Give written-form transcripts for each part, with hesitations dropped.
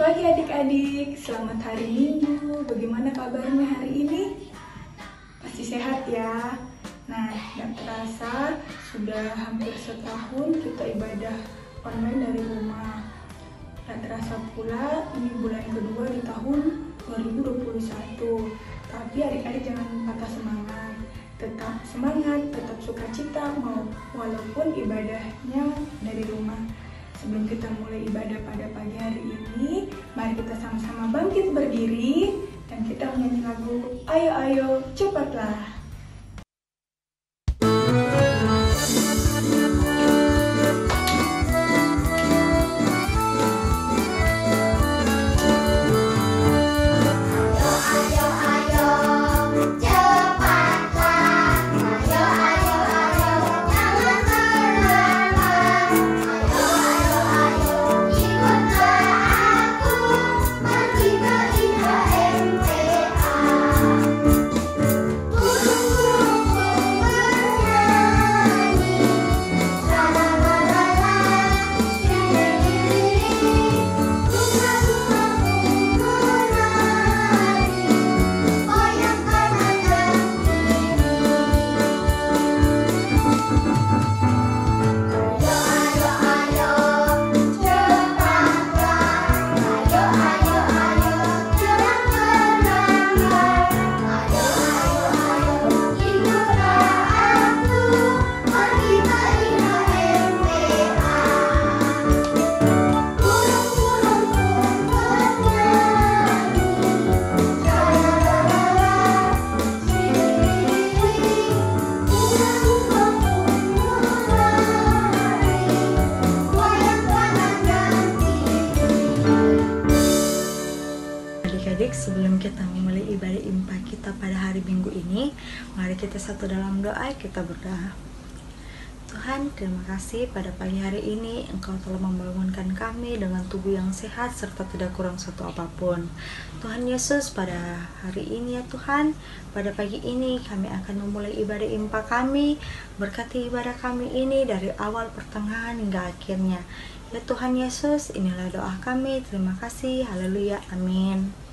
pagi adik-adik, selamat hari Minggu. Bagaimana kabarnya hari ini? Pasti sehat ya. Nah, gak terasa sudah hampir setahun kita ibadah online dari rumah. Gak terasa pula ini bulan kedua di tahun 2021. Tapi adik-adik jangan patah semangat. Tetap semangat, tetap sukacita walaupun ibadahnya dari rumah. Sebelum kita mulai ibadah pada pagi hari ini, mari kita sama-sama bangkit berdiri dan kita menyanyi lagu Ayo Ayo Cepatlah. Adik-adik, sebelum kita memulai ibadah impak kita pada hari Minggu ini, mari kita satu dalam doa, kita berdoa. Tuhan, terima kasih pada pagi hari ini Engkau telah membangunkan kami dengan tubuh yang sehat serta tidak kurang satu apapun. Tuhan Yesus, pada hari ini ya Tuhan, pada pagi ini kami akan memulai ibadah impak kami. Berkati ibadah kami ini dari awal, pertengahan hingga akhirnya. Ya Tuhan Yesus, inilah doa kami. Terima kasih. Haleluya. Amin.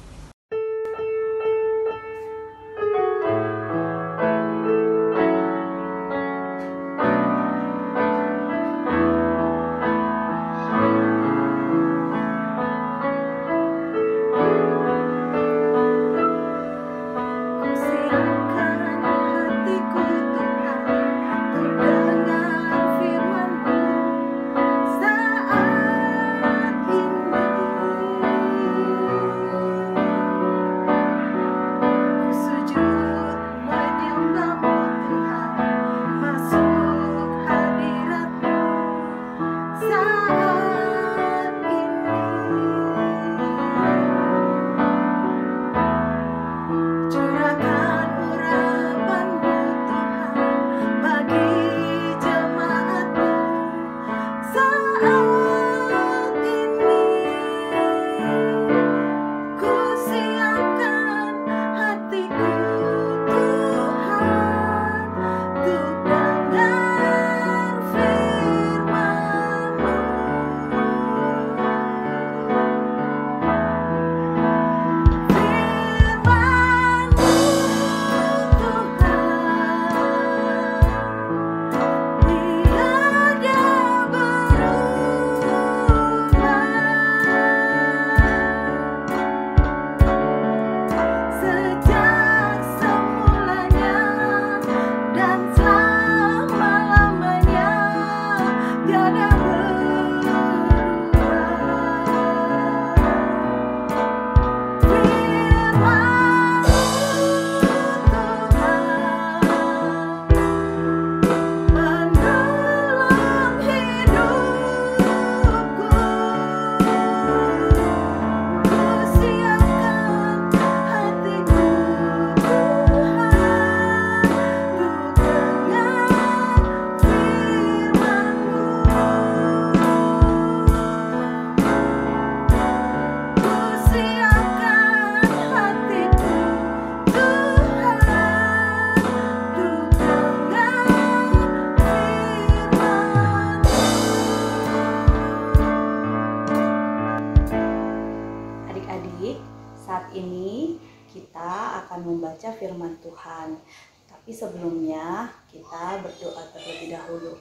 adik-adik, saat ini kita akan membaca firman Tuhan. Tapi sebelumnya kita berdoa terlebih dahulu.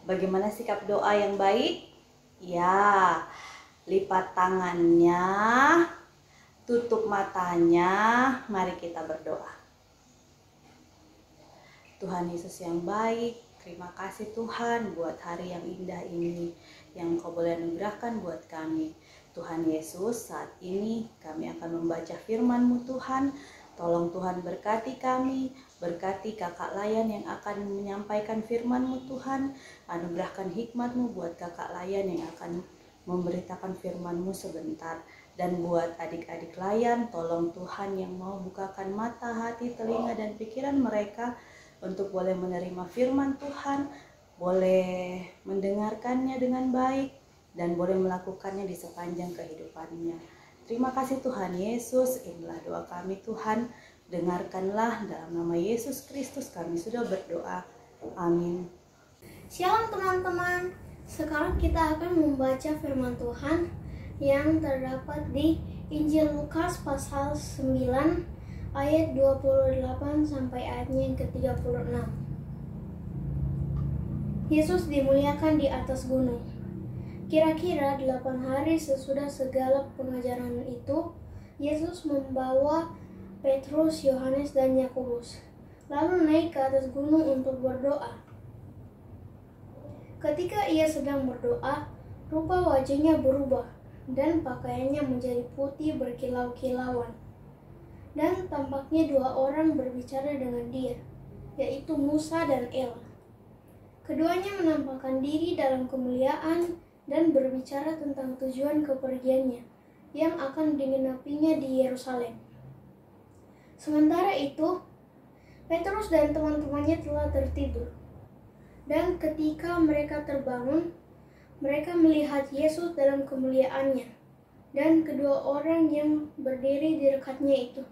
Bagaimana sikap doa yang baik? Ya, lipat tangannya, tutup matanya, mari kita berdoa. Tuhan Yesus yang baik, terima kasih Tuhan buat hari yang indah ini yang Kau boleh anugerahkan buat kami. Tuhan Yesus, saat ini kami akan membaca firman-Mu Tuhan. Tolong Tuhan berkati kami, berkati kakak Layan yang akan menyampaikan firman-Mu Tuhan. Anugerahkan hikmat-Mu buat kakak Layan yang akan memberitakan firman-Mu sebentar. Dan buat adik-adik Layan, tolong Tuhan yang mau bukakan mata, hati, telinga, dan pikiran mereka untuk boleh menerima firman Tuhan, boleh mendengarkannya dengan baik, dan boleh melakukannya di sepanjang kehidupannya. Terima kasih Tuhan Yesus, inilah doa kami Tuhan, dengarkanlah dalam nama Yesus Kristus kami sudah berdoa. Amin. Shalom teman-teman, sekarang kita akan membaca firman Tuhan yang terdapat di Injil Lukas pasal 9 ayat 28 sampai ayatnya yang ke-36. Yesus dimuliakan di atas gunung. Kira-kira 8 hari sesudah segala pengajaran itu, Yesus membawa Petrus, Yohanes, dan Yakobus, lalu naik ke atas gunung untuk berdoa. Ketika ia sedang berdoa, rupa wajahnya berubah, dan pakaiannya menjadi putih berkilau-kilauan. Dan tampaknya 2 orang berbicara dengan dia, yaitu Musa dan Elia. Keduanya menampakkan diri dalam kemuliaan dan berbicara tentang tujuan kepergiannya yang akan digenapinya di Yerusalem. Sementara itu, Petrus dan teman-temannya telah tertidur. Dan ketika mereka terbangun, mereka melihat Yesus dalam kemuliaannya dan kedua orang yang berdiri di dekatnya itu.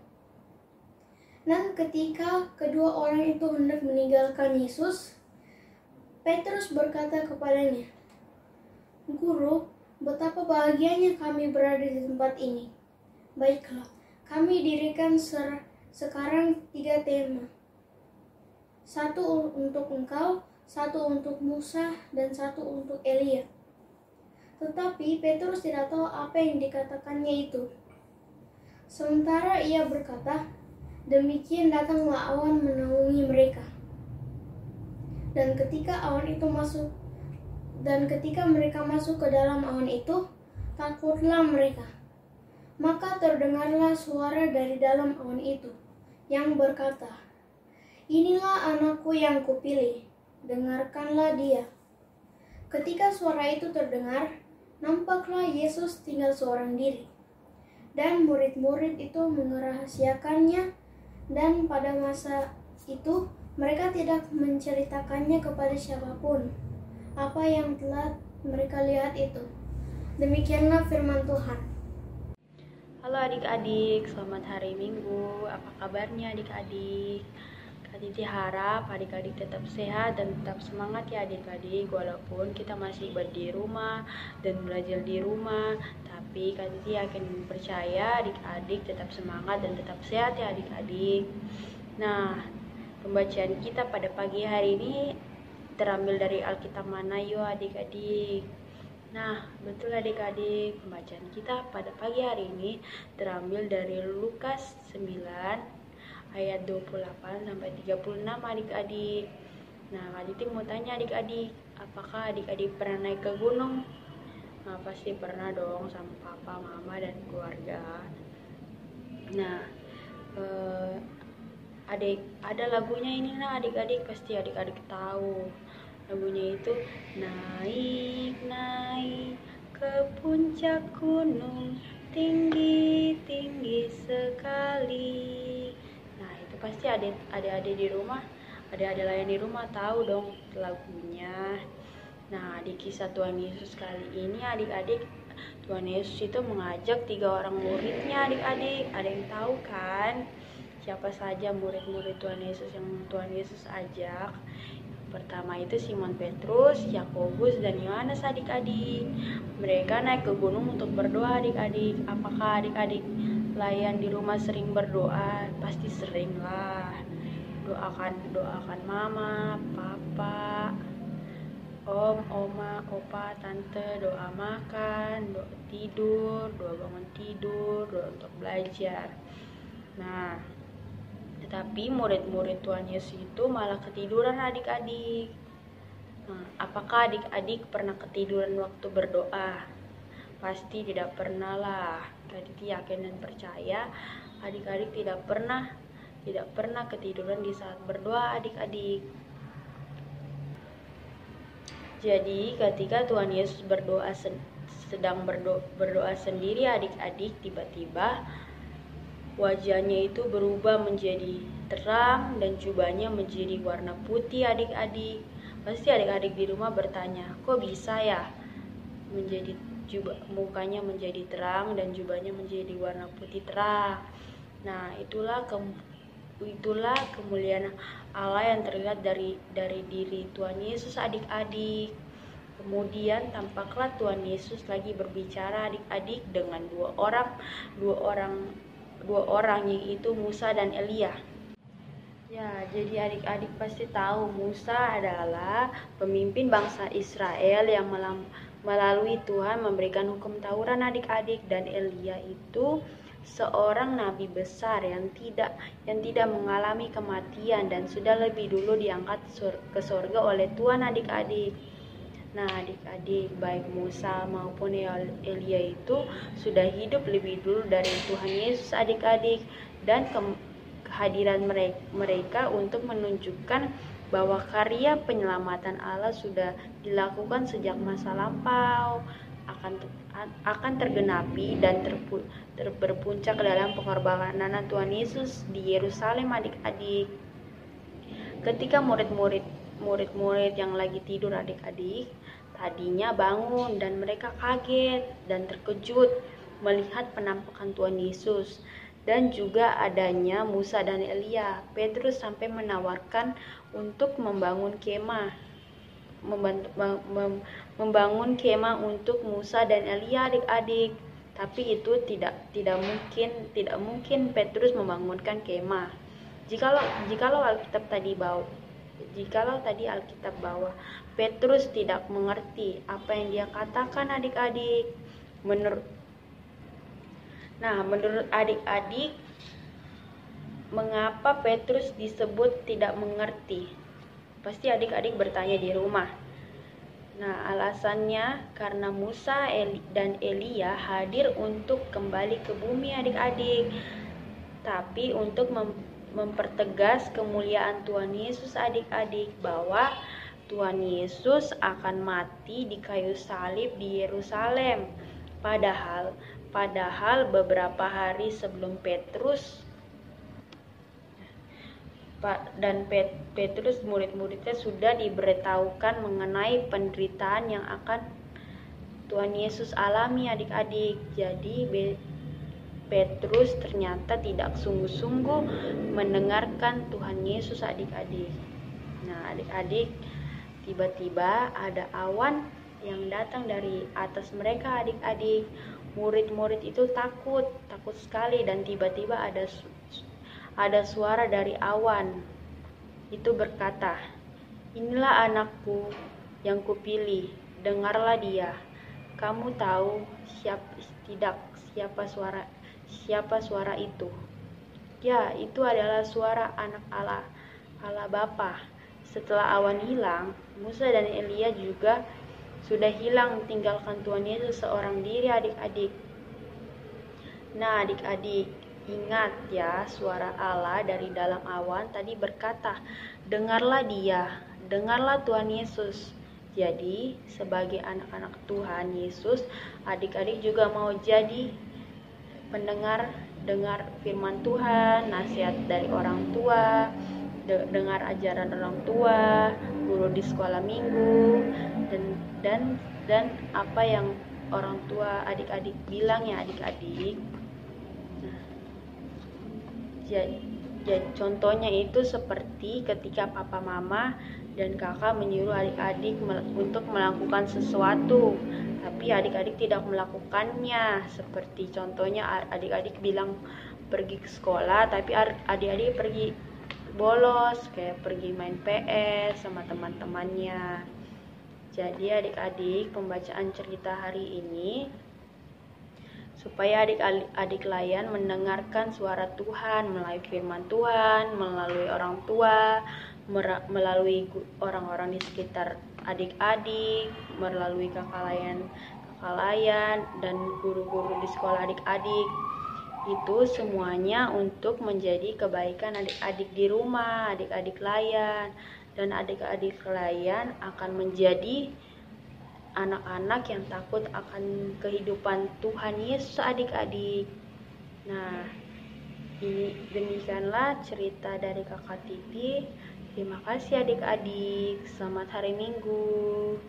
Dan ketika kedua orang itu hendak meninggalkan Yesus, Petrus berkata kepadanya, "Guru, betapa bahagianya kami berada di tempat ini. Baiklah, kami dirikan sekarang 3 tema. 1 untuk engkau, 1 untuk Musa, dan 1 untuk Elia." Tetapi Petrus tidak tahu apa yang dikatakannya itu. Sementara ia berkata, demikian datanglah awan menaungi mereka. Dan ketika mereka masuk ke dalam awan itu, takutlah mereka. Maka terdengarlah suara dari dalam awan itu yang berkata, "Inilah anakku yang kupilih, dengarkanlah dia." Ketika suara itu terdengar, nampaklah Yesus tinggal seorang diri. Dan murid-murid itu merahasiakannya, dan pada masa itu mereka tidak menceritakannya kepada siapapun apa yang telah mereka lihat itu. Demikianlah firman Tuhan. Halo adik-adik, selamat hari Minggu. Apa kabarnya adik-adik? Kak Titi harap adik-adik tetap sehat dan tetap semangat ya adik-adik. Walaupun kita masih di rumah dan belajar di rumah, tapi Kak Titi yakin percaya adik-adik tetap semangat dan tetap sehat ya adik-adik. Nah, pembacaan kita pada pagi hari ini terambil dari Alkitab mana yuk adik-adik? Nah, betul adik-adik, pembacaan kita pada pagi hari ini terambil dari Lukas 9 ayat 28 sampai 36 adik-adik. Nah, Kak Titi mau tanya adik-adik, apakah adik-adik pernah naik ke gunung? Nah, pasti pernah dong sama papa, mama, dan keluarga. Nah, ada lagunya ini nah adik-adik, pasti adik-adik tahu. Lagunya itu naik ke puncak gunung tinggi sekali. Nah, itu pasti adik-adik di rumah, adik-adik Layan di rumah tahu dong lagunya. Nah, di kisah Tuhan Yesus kali ini adik-adik, Tuhan Yesus itu mengajak 3 orang muridnya adik-adik. Ada yang tahu kan siapa saja murid-murid Tuhan Yesus yang Tuhan Yesus ajak? Pertama itu Simon Petrus, Yakobus, dan Yohanes adik-adik. Mereka naik ke gunung untuk berdoa adik-adik. Apakah adik-adik layan di rumah sering berdoa? Pasti sering lah. Doakan mama, papa, om, oma, opa, tante, doa makan, doa tidur, doa bangun tidur, doa untuk belajar. Nah, tetapi murid-murid Tuhan Yesus itu malah ketiduran adik-adik. Nah, apakah adik-adik pernah ketiduran waktu berdoa? Pasti tidak pernah lah. Adik yakin dan percaya adik-adik tidak pernah ketiduran di saat berdoa adik-adik. Jadi ketika Tuhan Yesus sedang berdoa sendiri adik-adik, tiba-tiba wajahnya itu berubah menjadi terang dan jubahnya menjadi warna putih adik-adik. Pasti adik-adik di rumah bertanya, kok bisa ya mukanya menjadi terang dan jubahnya menjadi warna putih terang. Nah, itulah kemuliaan Allah yang terlihat dari diri Tuhan Yesus adik-adik. Kemudian tampaklah Tuhan Yesus lagi berbicara adik-adik dengan dua orang yaitu Musa dan Elia. Ya, jadi adik-adik pasti tahu Musa adalah pemimpin bangsa Israel yang melalui Tuhan memberikan hukum Taurat adik-adik, dan Elia itu seorang nabi besar yang tidak mengalami kematian dan sudah lebih dulu diangkat ke surga oleh Tuhan adik-adik. Nah adik-adik, baik Musa maupun Elia itu sudah hidup lebih dulu dari Tuhan Yesus adik-adik, dan kehadiran mereka untuk menunjukkan bahwa karya penyelamatan Allah sudah dilakukan sejak masa lampau akan tergenapi dan berpuncak dalam pengorbanan Tuhan Yesus di Yerusalem adik-adik. Ketika murid-murid yang lagi tidur adik-adik tadinya bangun, dan mereka kaget dan terkejut melihat penampakan Tuhan Yesus dan juga adanya Musa dan Elia. Petrus sampai menawarkan untuk membangun kemah untuk Musa dan Elia adik-adik. Tapi itu tidak mungkin Petrus membangunkan kemah. Jikalau tadi Alkitab bahwa Petrus tidak mengerti apa yang dia katakan adik-adik. Menurut adik-adik, mengapa Petrus disebut tidak mengerti? Pasti adik-adik bertanya di rumah. Nah, alasannya karena Musa dan Elia hadir untuk kembali ke bumi adik-adik. Tapi untuk mempertegas kemuliaan Tuhan Yesus adik-adik, bahwa Tuhan Yesus akan mati di kayu salib di Yerusalem. Padahal beberapa hari sebelum Petrus murid-muridnya sudah diberitahukan mengenai penderitaan yang akan Tuhan Yesus alami adik-adik. Jadi Petrus ternyata tidak sungguh-sungguh mendengarkan Tuhan Yesus adik-adik. Nah adik-adik, tiba-tiba ada awan yang datang dari atas mereka adik-adik. Murid-murid itu takut sekali, dan tiba-tiba ada suara dari awan itu berkata, "Inilah anakku yang kupilih, dengarlah dia." Kamu tahu siapa suara itu? Ya, itu adalah suara anak Allah Bapa. Setelah awan hilang, Musa dan Elia juga sudah hilang, tinggalkan Tuhan Yesus seorang diri adik-adik. Nah adik-adik, ingat ya, suara Allah dari dalam awan tadi berkata, dengarlah dia, dengarlah Tuhan Yesus. Jadi sebagai anak-anak Tuhan Yesus, adik-adik juga mau jadi dengar firman Tuhan, nasihat dari orang tua, dengar ajaran orang tua, guru di sekolah minggu, dan apa yang orang tua adik-adik bilang ya adik-adik. Jadi contohnya itu seperti ketika papa mama dan kakak menyuruh adik-adik untuk melakukan sesuatu. tapi adik-adik tidak melakukannya. Seperti contohnya adik-adik bilang pergi ke sekolah, tapi adik-adik pergi bolos, kayak pergi main PS sama teman-temannya. Jadi adik-adik, pembacaan cerita hari ini supaya adik-adik layan mendengarkan suara Tuhan melalui firman Tuhan, melalui orang tua, melalui orang-orang di sekitar adik-adik, melalui kakak layan dan guru-guru di sekolah adik-adik. Itu semuanya untuk menjadi kebaikan adik-adik di rumah, adik-adik layan. Dan adik-adik layan akan menjadi anak-anak yang takut akan kehidupan Tuhan Yesus adik-adik. Nah, demikianlah cerita dari Kakak Titi. Terima kasih adik-adik. Selamat hari Minggu.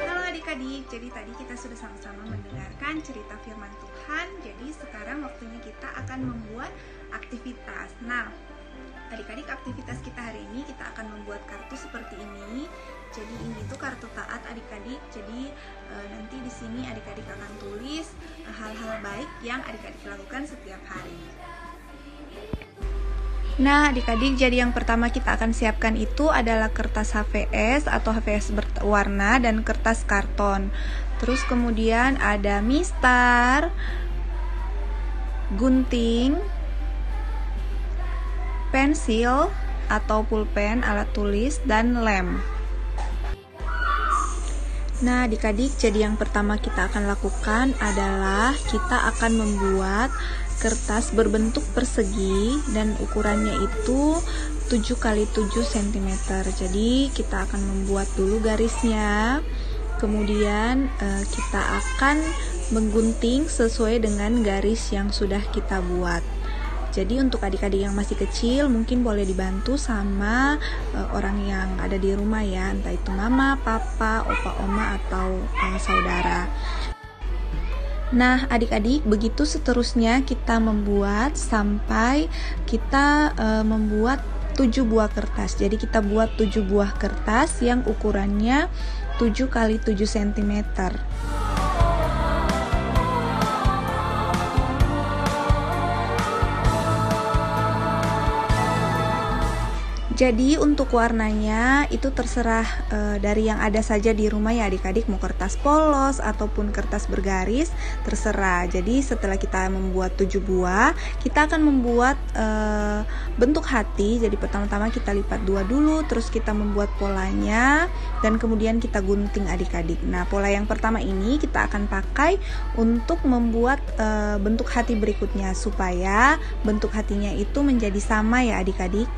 Halo adik-adik, jadi tadi kita sudah sama-sama mendengarkan cerita firman Tuhan. Jadi sekarang waktunya kita akan membuat aktivitas. Nah, adik-adik, aktivitas kita hari ini kita akan membuat kartu seperti ini. Jadi ini tuh kartu taat adik-adik. Jadi nanti di sini adik-adik akan tulis hal-hal baik yang adik-adik lakukan setiap hari. Nah adik-adik, jadi yang pertama kita akan siapkan itu adalah kertas HVS atau HVS berwarna dan kertas karton. Terus kemudian ada mistar, gunting, pensil atau pulpen, alat tulis, dan lem. Nah adik-adik, jadi yang pertama kita akan lakukan adalah kita akan membuat kertas berbentuk persegi dan ukurannya itu 7x7 cm. Jadi kita akan membuat dulu garisnya, kemudian kita akan menggunting sesuai dengan garis yang sudah kita buat. Jadi untuk adik-adik yang masih kecil mungkin boleh dibantu sama orang yang ada di rumah ya, entah itu mama, papa, opa, oma, atau saudara. Nah adik-adik, begitu seterusnya kita membuat sampai kita membuat 7 buah kertas. Jadi kita buat 7 buah kertas yang ukurannya 7x7 cm. Jadi untuk warnanya itu terserah dari yang ada saja di rumah ya adik-adik, mau kertas polos ataupun kertas bergaris, terserah. Jadi setelah kita membuat 7 buah, kita akan membuat bentuk hati. Jadi pertama-tama kita lipat 2 dulu, terus kita membuat polanya, dan kemudian kita gunting adik-adik. Nah pola yang pertama ini kita akan pakai untuk membuat bentuk hati berikutnya, supaya bentuk hatinya itu menjadi sama ya adik-adik.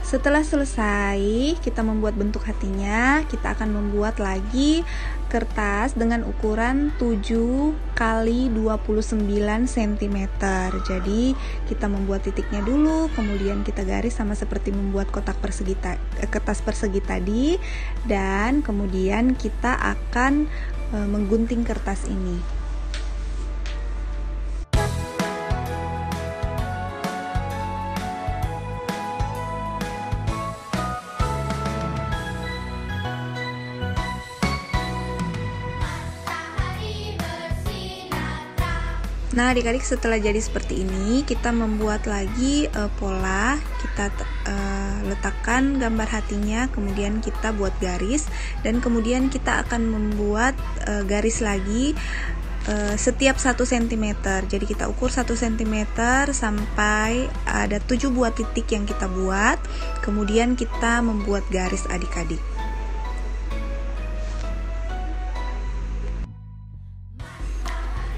Setelah selesai kita membuat bentuk hatinya, kita akan membuat lagi kertas dengan ukuran 7x29 cm. Jadi kita membuat titiknya dulu, kemudian kita garis sama seperti membuat kotak persegi kertas persegi tadi, dan kemudian kita akan menggunting kertas ini. Nah adik-adik, setelah jadi seperti ini kita membuat lagi pola. Kita letakkan gambar hatinya, kemudian kita buat garis, dan kemudian kita akan membuat garis lagi setiap 1 cm. Jadi kita ukur 1 cm sampai ada 7 buah titik yang kita buat, kemudian kita membuat garis adik-adik.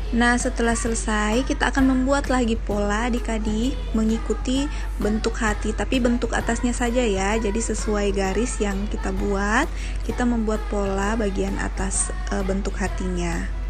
Nah setelah selesai kita akan membuat lagi pola adik-adik mengikuti bentuk hati, tapi bentuk atasnya saja ya. Jadi sesuai garis yang kita buat, kita membuat pola bagian atas bentuk hatinya.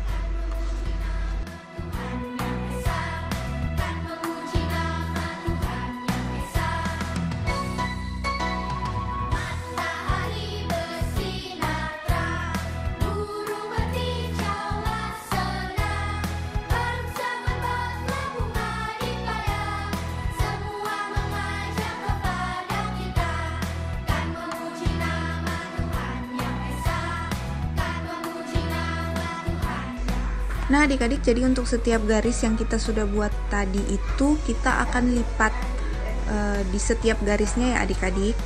Nah adik-adik, jadi untuk setiap garis yang kita sudah buat tadi itu kita akan lipat di setiap garisnya ya adik-adik.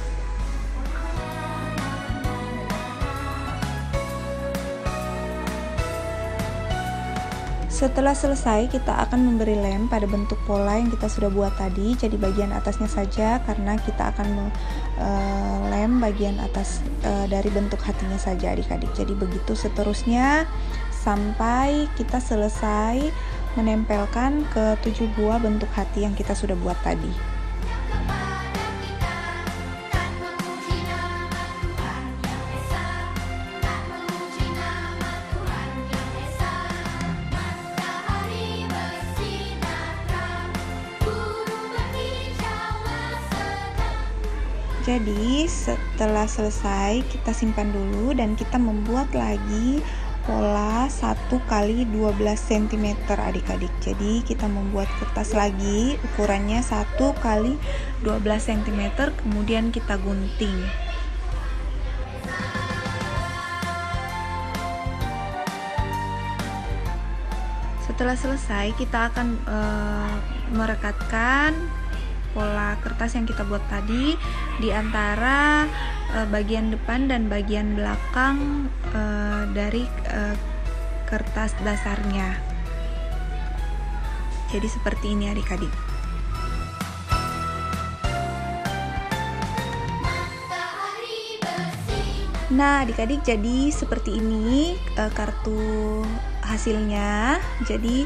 Setelah selesai, kita akan memberi lem pada bentuk pola yang kita sudah buat tadi. Jadi bagian atasnya saja, karena kita akan lem bagian atas dari bentuk hatinya saja adik-adik. Jadi begitu seterusnya sampai kita selesai menempelkan ke 7 buah bentuk hati yang kita sudah buat tadi. Jadi setelah selesai kita simpan dulu dan kita membuat lagi pola 1 kali 12 cm adik-adik. Jadi kita membuat kertas lagi ukurannya 1 kali 12 cm, kemudian kita gunting. Setelah selesai kita akan merekatkan pola kertas yang kita buat tadi di antara bagian depan dan bagian belakang dari kertas dasarnya. Jadi seperti ini adik-adik. Nah adik-adik, jadi seperti ini kartu hasilnya. Jadi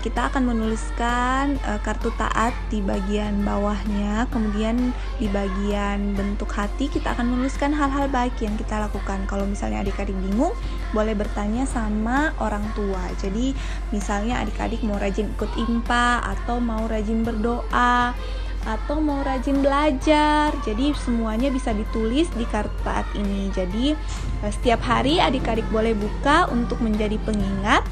kita akan menuliskan kartu taat di bagian bawahnya, kemudian di bagian bentuk hati kita akan menuliskan hal-hal baik yang kita lakukan. Kalau misalnya adik-adik bingung, boleh bertanya sama orang tua. Jadi misalnya adik-adik mau rajin ikut IMPA, atau mau rajin berdoa, atau mau rajin belajar. Jadi semuanya bisa ditulis di kartu taat ini. Jadi setiap hari adik-adik boleh buka untuk menjadi pengingat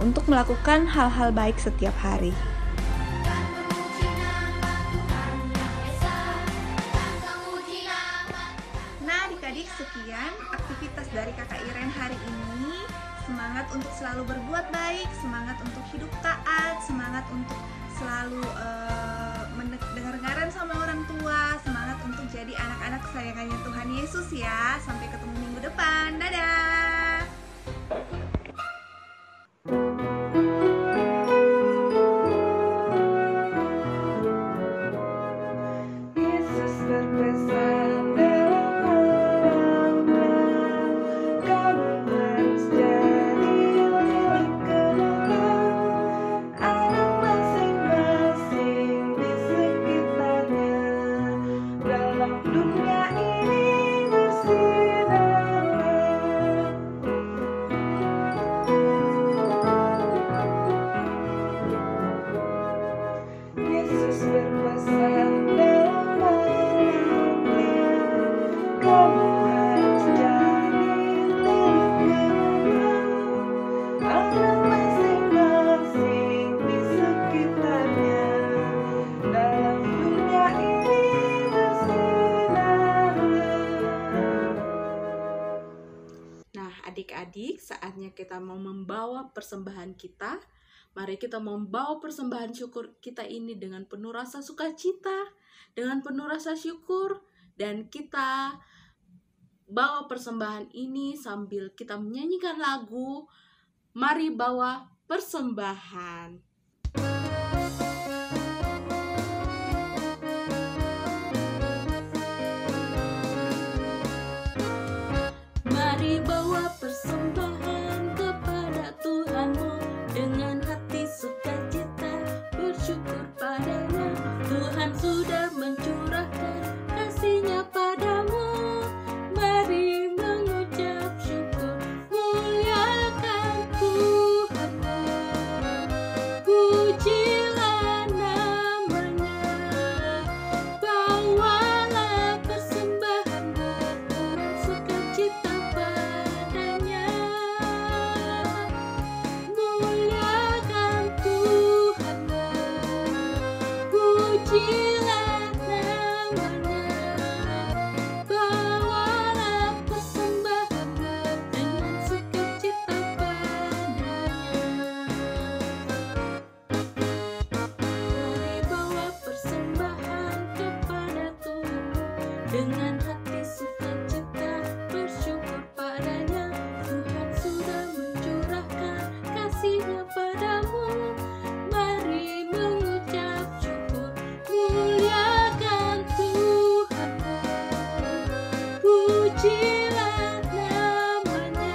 untuk melakukan hal-hal baik setiap hari. Nah adik-adik, sekian aktivitas dari Kakak Iren hari ini. Semangat untuk selalu berbuat baik, semangat untuk hidup taat, semangat untuk selalu dengar-dengaran sama orang tua, semangat untuk jadi anak-anak kesayangannya Tuhan Yesus ya. Sampai ketemu minggu depan, dadah. Yesus berpesan dalam alamnya, kamu harus jadi milik kemenangan anak masing-masing di sekitarnya. Dalam dunia ini bersinarlah. Yesus berpesan dalam alamnya, kamu harus jadi milik anak masing-masing di sekitarnya. Dalam dunia ini bersinarlah. Nah, adik-adik, saatnya kita mau membawa persembahan kita. Mari kita membawa persembahan syukur kita ini dengan penuh rasa sukacita, dengan penuh rasa syukur, dan kita bawa persembahan ini sambil kita menyanyikan lagu Mari Bawa Persembahan. Mari bawa persembahan kepada Tuhanmu dengan hati sukacita, bersyukur padanya. Tuhan sudah mencurahkan kasih-Nya padamu. Mari mengucap syukur, muliakan Tuhanmu. dengan hati sukacita bersyukur padanya. Tuhan sudah mencurahkan kasih-Nya padamu. Mari mengucap syukur, muliakan Tuhan. Pujilah namanya,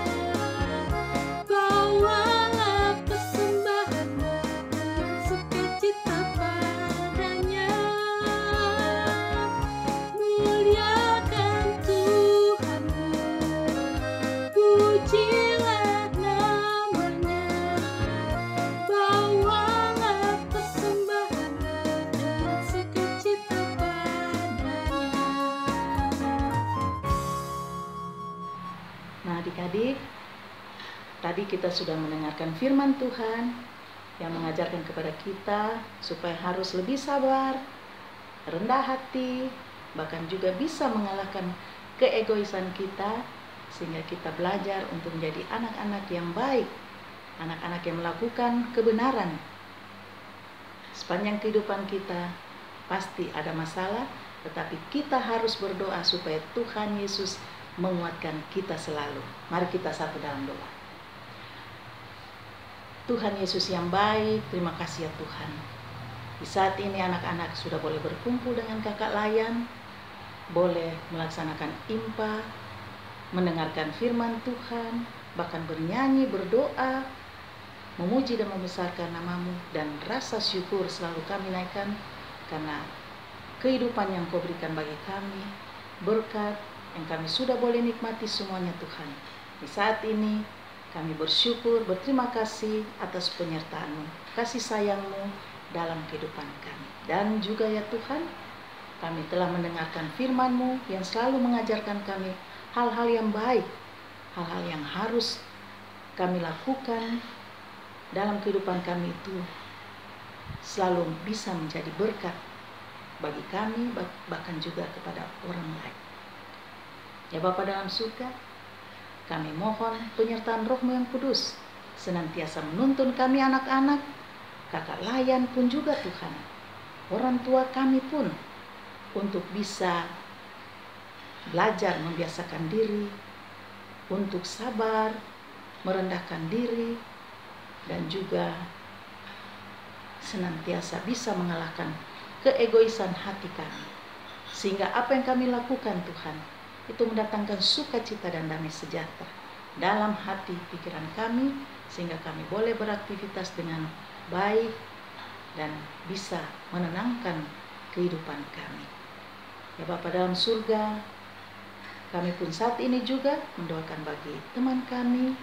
bawalah persembahanmu dengan sukacita padanya. Muliakan Tuhanmu, pujilah namanya, bawalah persembahanmu dengan sukacita padanya. Nah, adik-adik, tadi kita sudah mendengarkan firman Tuhan yang mengajarkan kepada kita supaya harus lebih sabar, rendah hati, bahkan juga bisa mengalahkan keegoisan kita, sehingga kita belajar untuk menjadi anak-anak yang baik, anak-anak yang melakukan kebenaran. Sepanjang kehidupan kita pasti ada masalah, tetapi kita harus berdoa supaya Tuhan Yesus menguatkan kita selalu. Mari kita satu dalam doa. Tuhan Yesus yang baik, terima kasih ya Tuhan. Di saat ini anak-anak sudah boleh berkumpul dengan kakak Layan, boleh melaksanakan impa, mendengarkan firman Tuhan, bahkan bernyanyi, berdoa, memuji dan membesarkan nama-Mu, dan rasa syukur selalu kami naikkan karena kehidupan yang Kau berikan bagi kami, berkat yang kami sudah boleh nikmati semuanya Tuhan. Di saat ini kami bersyukur, berterima kasih atas penyertaan-Mu, kasih sayang-Mu dalam kehidupan kami. Dan juga ya Tuhan, kami telah mendengarkan firman-Mu yang selalu mengajarkan kami hal-hal yang baik, hal-hal yang harus kami lakukan dalam kehidupan kami itu selalu bisa menjadi berkat bagi kami, bahkan juga kepada orang lain. Ya Bapa dalam surga, kami mohon penyertaan Roh-Mu yang kudus senantiasa menuntun kami anak-anak, kakak Layan pun juga Tuhan, orang tua kami pun, untuk bisa belajar membiasakan diri, untuk sabar, merendahkan diri, dan juga senantiasa bisa mengalahkan keegoisan hati kami. Sehingga apa yang kami lakukan Tuhan, itu mendatangkan sukacita dan damai sejahtera dalam hati pikiran kami, sehingga kami boleh beraktivitas dengan baik dan bisa menenangkan kehidupan kami. Ya Bapa dalam surga, kami pun saat ini juga mendoakan bagi teman kami,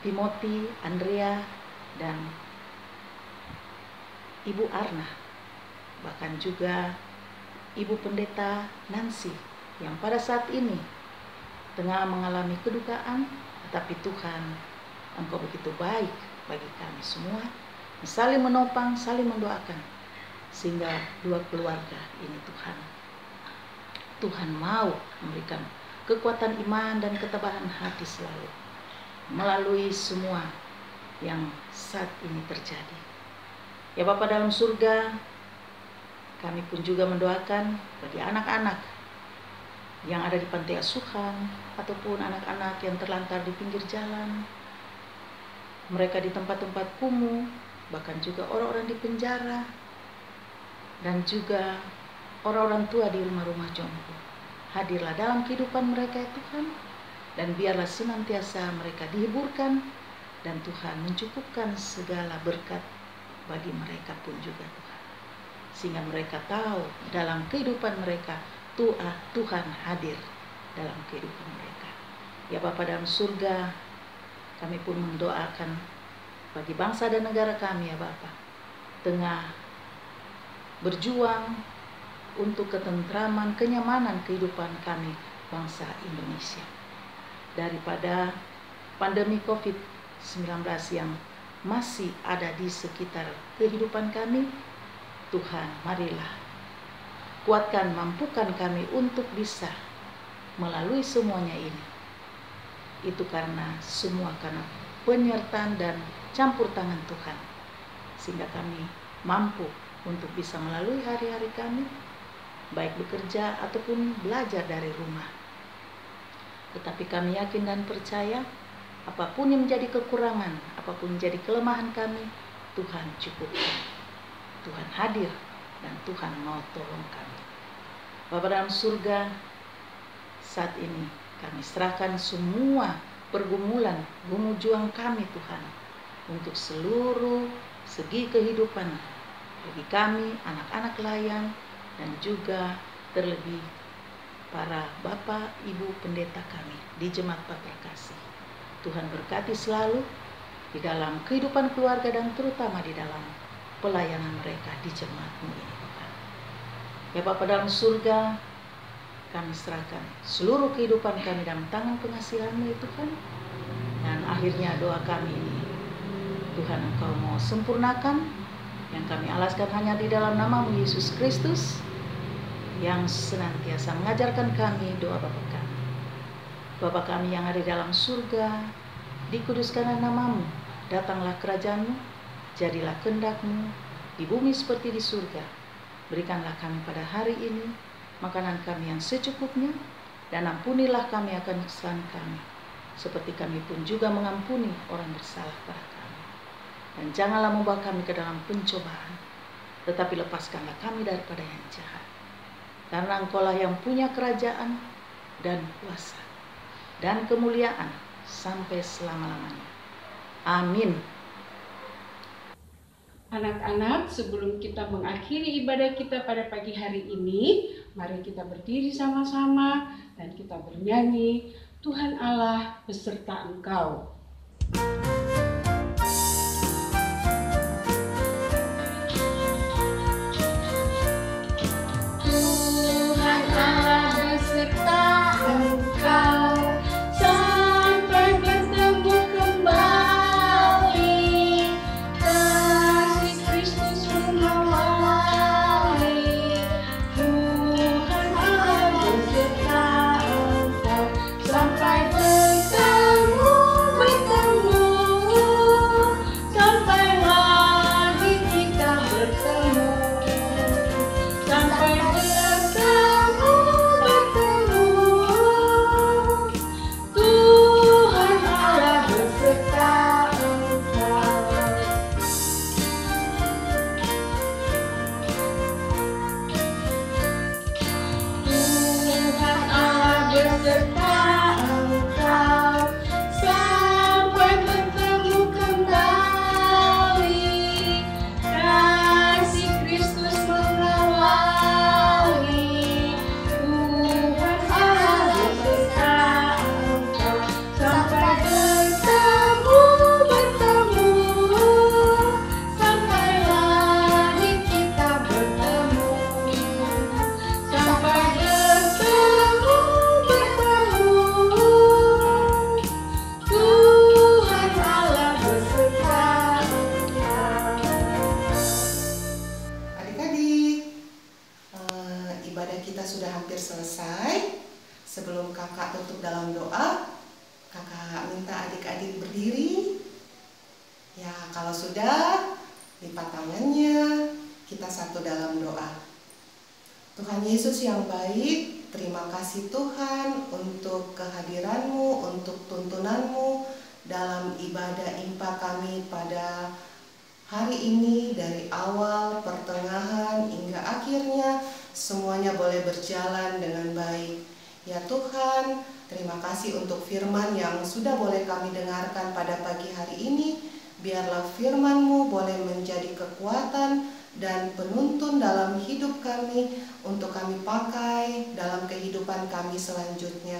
Timothy, Andrea, dan Ibu Arna, bahkan juga Ibu Pendeta Nancy yang pada saat ini tengah mengalami kedukaan, tetapi Tuhan, Engkau begitu baik bagi kami semua, saling menopang, saling mendoakan, sehingga dua keluarga ini Tuhan mau memberikan kekuatan iman dan ketabahan hati selalu melalui semua yang saat ini terjadi. Ya Bapa dalam surga, kami pun juga mendoakan bagi anak-anak yang ada di panti asuhan ataupun anak-anak yang terlantar di pinggir jalan, mereka di tempat-tempat kumuh, bahkan juga orang-orang di penjara, dan juga orang-orang tua di rumah-rumah jompo. Hadirlah dalam kehidupan mereka ya Tuhan, dan biarlah senantiasa mereka dihiburkan, dan Tuhan mencukupkan segala berkat bagi mereka pun juga Tuhan. Sehingga mereka tahu dalam kehidupan mereka Tuhan hadir dalam kehidupan mereka. Ya Bapa dalam surga, kami pun mendoakan bagi bangsa dan negara kami ya Bapa, tengah berjuang untuk ketentraman, kenyamanan kehidupan kami bangsa Indonesia. Daripada pandemi COVID-19 yang masih ada di sekitar kehidupan kami, Tuhan, marilah kuatkan, mampukan kami untuk bisa melalui semuanya ini. Itu karena semua karena penyertaan dan campur tangan Tuhan, sehingga kami mampu untuk bisa melalui hari-hari kami baik bekerja ataupun belajar dari rumah. Tetapi kami yakin dan percaya, apapun yang menjadi kekurangan, apapun yang menjadi kelemahan kami, Tuhan cukupkan. Tuhan hadir dan Tuhan mau tolong kami. Bapa dalam surga, saat ini kami serahkan semua pergumulan, juang kami Tuhan, untuk seluruh segi kehidupan bagi kami, anak-anak layan, dan juga terlebih para bapak, ibu pendeta kami di Jemaat Paperkasih. Tuhan berkati selalu di dalam kehidupan keluarga dan terutama di dalam pelayanan mereka di jemaat-Mu ini Tuhan. Ya Bapa dalam surga, kami serahkan seluruh kehidupan kami dalam tangan pengasihan-Mu ya Tuhan. Dan akhirnya doa kami ini, Tuhan Engkau mau sempurnakan, yang kami alaskan hanya di dalam nama-Mu Yesus Kristus, yang senantiasa mengajarkan kami doa Bapa kami. Bapa kami yang ada di dalam surga, dikuduskanlah nama-Mu, datanglah kerajaan-Mu, jadilah kehendak-Mu di bumi seperti di surga. Berikanlah kami pada hari ini makanan kami yang secukupnya, dan ampunilah kami akan kesalahan kami, seperti kami pun juga mengampuni orang bersalah pada kami. Dan janganlah membawa kami ke dalam pencobaan, tetapi lepaskanlah kami daripada yang jahat. Karena Engkaulah yang punya kerajaan dan kuasa dan kemuliaan sampai selama-lamanya. Amin. Anak-anak, sebelum kita mengakhiri ibadah kita pada pagi hari ini, mari kita berdiri sama-sama dan kita bernyanyi, Tuhan Allah beserta Engkau. Tuhan Allah beserta engkau sampai bertemu kembali. Kasih Kristus mengawali. Tuhan Allah beserta engkau sampai bertemu sampai lagi kita bertemu. Sampai bertemu, Tuhan Allah beserta engkau. Tuhan Allah beserta engkau sampai bertemu kembali. Kasih Kristus mengawali. Tuhan Allah beserta engkau sampai bertemu, sampai lagi kita bertemu. Sampai bertemu, Tuhan Allah beserta engkau. Adik-adik, ibadah kita sudah hampir selesai. Sebelum kakak tutup dalam doa, kakak minta adik-adik berdiri. Ya, kalau sudah, lipat tangannya, kita satu dalam doa. Tuhan Yesus yang baik, terima kasih Tuhan untuk kehadiran-Mu, untuk tuntunan-Mu dalam ibadah impa kami pada hari ini, dari awal, pertengahan, hingga akhirnya semuanya boleh berjalan dengan baik. Ya Tuhan, terima kasih untuk firman yang sudah boleh kami dengarkan pada pagi hari ini. Biarlah firman-Mu boleh menjadi kekuatan dan penuntun dalam hidup kami untuk kami pakai dalam kehidupan kami selanjutnya.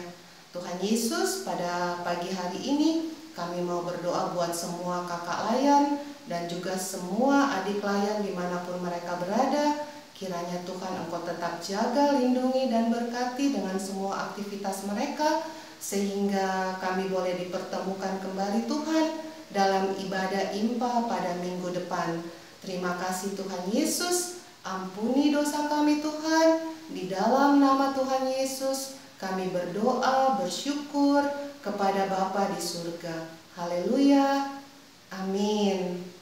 Tuhan Yesus, pada pagi hari ini kami mau berdoa buat semua kakak layan dan juga semua adik layan dimanapun mereka berada. Kiranya Tuhan Engkau tetap jaga, lindungi, dan berkati dengan semua aktivitas mereka, sehingga kami boleh dipertemukan kembali Tuhan dalam ibadah impa pada minggu depan. Terima kasih Tuhan Yesus, ampuni dosa kami Tuhan. Di dalam nama Tuhan Yesus kami berdoa, bersyukur kepada Bapa di surga. Haleluya, amin.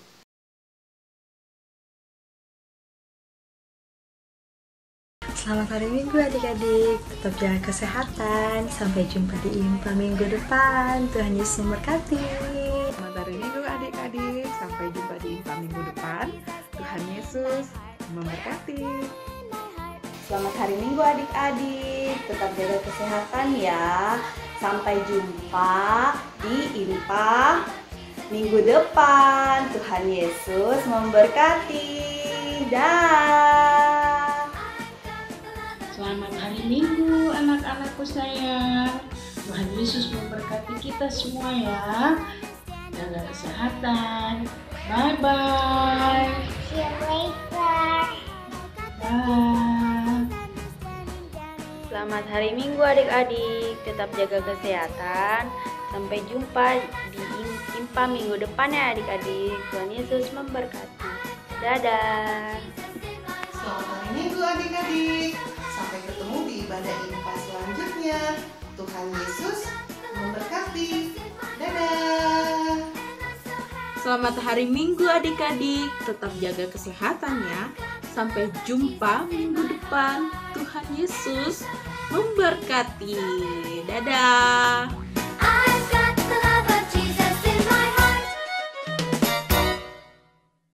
Selamat hari Minggu adik-adik, tetap jaga kesehatan. Sampai jumpa di IMPA minggu depan. Tuhan Yesus memberkati. Selamat hari Minggu adik-adik, sampai jumpa di IMPA minggu depan. Tuhan Yesus memberkati. Selamat hari Minggu adik-adik, tetap jaga kesehatan ya. Sampai jumpa di IMPA minggu depan. Tuhan Yesus memberkati. Dah. Selamat hari Minggu anak-anakku sayang. Tuhan Yesus memberkati kita semua ya. Jaga kesehatan. Bye-bye. See you later. Bye. Selamat hari Minggu adik-adik, tetap jaga kesehatan. Sampai jumpa di IMPA minggu depan ya adik-adik. Tuhan Yesus memberkati. Dadah. Selamat hari Minggu adik-adik. Sampai ketemu di ibadah IMPA selanjutnya. Tuhan Yesus memberkati. Dadah. Selamat hari Minggu adik-adik, tetap jaga kesehatan ya. Sampai jumpa minggu depan. Tuhan Yesus memberkati. Dadah.